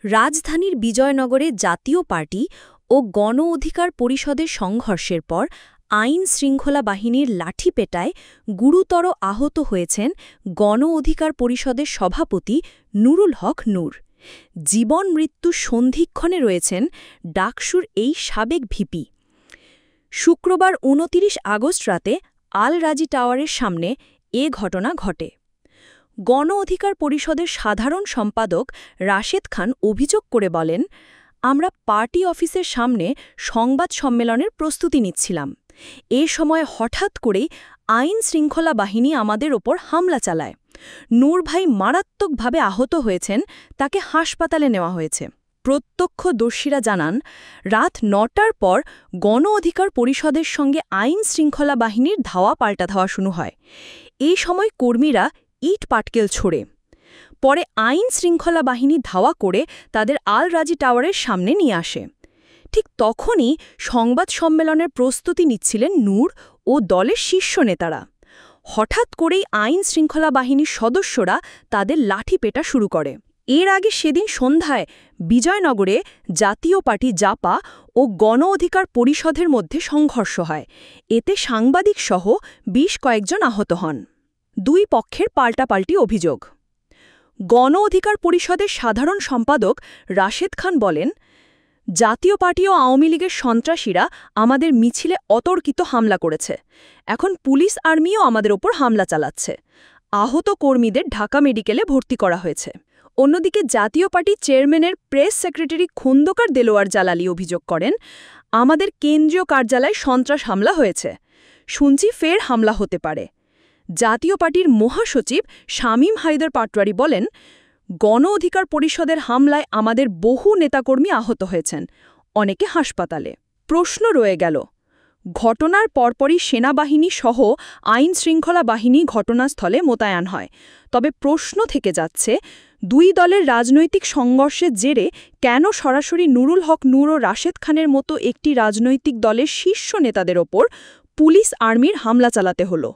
রাজধানীর বিজয়নগরে জাতীয় পার্টি ও গণ অধিকার পরিষদের সংঘর্ষের পর আইন শৃঙ্খলা বাহিনীর লাঠিপেটায় গুরুতর আহত হয়েছেন গণ অধিকার পরিষদের সভাপতি নুরুল হক নূর। জীবন মৃত্যু সন্ধিক্ষণে রয়েছেন ডাকসুর এই সাবেক ভিপি। শুক্রবার ২৯ আগস্ট রাতে আল রাজি টাওয়ারের সামনে এ ঘটনা ঘটে। গণ অধিকার পরিষদের সাধারণ সম্পাদক রাশেদ খান অভিযোগ করে বলেন, আমরা পার্টি অফিসের সামনে সংবাদ সম্মেলনের প্রস্তুতি নিচ্ছিলাম। এ সময় হঠাৎ করেই আইন শৃঙ্খলা বাহিনী আমাদের ওপর হামলা চালায়। নূর ভাই মারাত্মকভাবে আহত হয়েছেন, তাকে হাসপাতালে নেওয়া হয়েছে। প্রত্যক্ষদর্শীরা জানান, রাত ৯টার পর গণ অধিকার পরিষদের সঙ্গে আইন শৃঙ্খলা বাহিনীর ধাওয়া পাল্টা ধাওয়া শুরু হয়। এই সময় কর্মীরা ইট পাটকেল ছোড়ে। পরে আইন শৃঙ্খলা বাহিনী ধাওয়া করে তাদের আল রাজি টাওয়ারের সামনে নিয়ে আসে। ঠিক তখনই সংবাদ সম্মেলনের প্রস্তুতি নিচ্ছিলেন নূর ও দলের শীর্ষ নেতারা। হঠাৎ করেই আইন শৃঙ্খলা বাহিনীর সদস্যরা তাদের লাঠিপেটা শুরু করে। এর আগে সেদিন সন্ধ্যায় বিজয়নগরে জাতীয় পার্টি জাপা ও গণ অধিকার পরিষদের মধ্যে সংঘর্ষ হয়। এতে সাংবাদিকসহ ২০ কয়েকজন আহত হন। দুই পক্ষের পাল্টাপাল্টি অভিযোগ। গণ অধিকার পরিষদের সাধারণ সম্পাদক রাশেদ খান বলেন, জাতীয় পার্টি ও আওয়ামী লীগের সন্ত্রাসীরা আমাদের মিছিলে অতর্কিত হামলা করেছে। এখন পুলিশ আর্মিও আমাদের ওপর হামলা চালাচ্ছে। আহত কর্মীদের ঢাকা মেডিকেলে ভর্তি করা হয়েছে। অন্যদিকে জাতীয় পার্টির চেয়ারম্যানের প্রেস সেক্রেটারি খন্দকার দেলোয়ার জালালি অভিযোগ করেন, আমাদের কেন্দ্রীয় কার্যালয়ে সন্ত্রাস হামলা হয়েছে। শুনছি ফের হামলা হতে পারে। জাতীয় পার্টির মহাসচিব শামীম হায়দার পাটোয়ারি বলেন, গণ অধিকার পরিষদের হামলায় আমাদের বহু নেতাকর্মী আহত হয়েছেন, অনেকে হাসপাতালে। প্রশ্ন রয়ে গেল, ঘটনার পরপরই সেনাবাহিনী সহ আইন শৃঙ্খলা বাহিনী ঘটনাস্থলে মোতায়েন হয়। তবে প্রশ্ন থেকে যাচ্ছে, দুই দলের রাজনৈতিক সংঘর্ষের জেরে কেন সরাসরি নুরুল হক নূর ও রাশেদ খানের মতো একটি রাজনৈতিক দলের শীর্ষ নেতাদের ওপর পুলিশ আর্মির হামলা চালাতে হলো।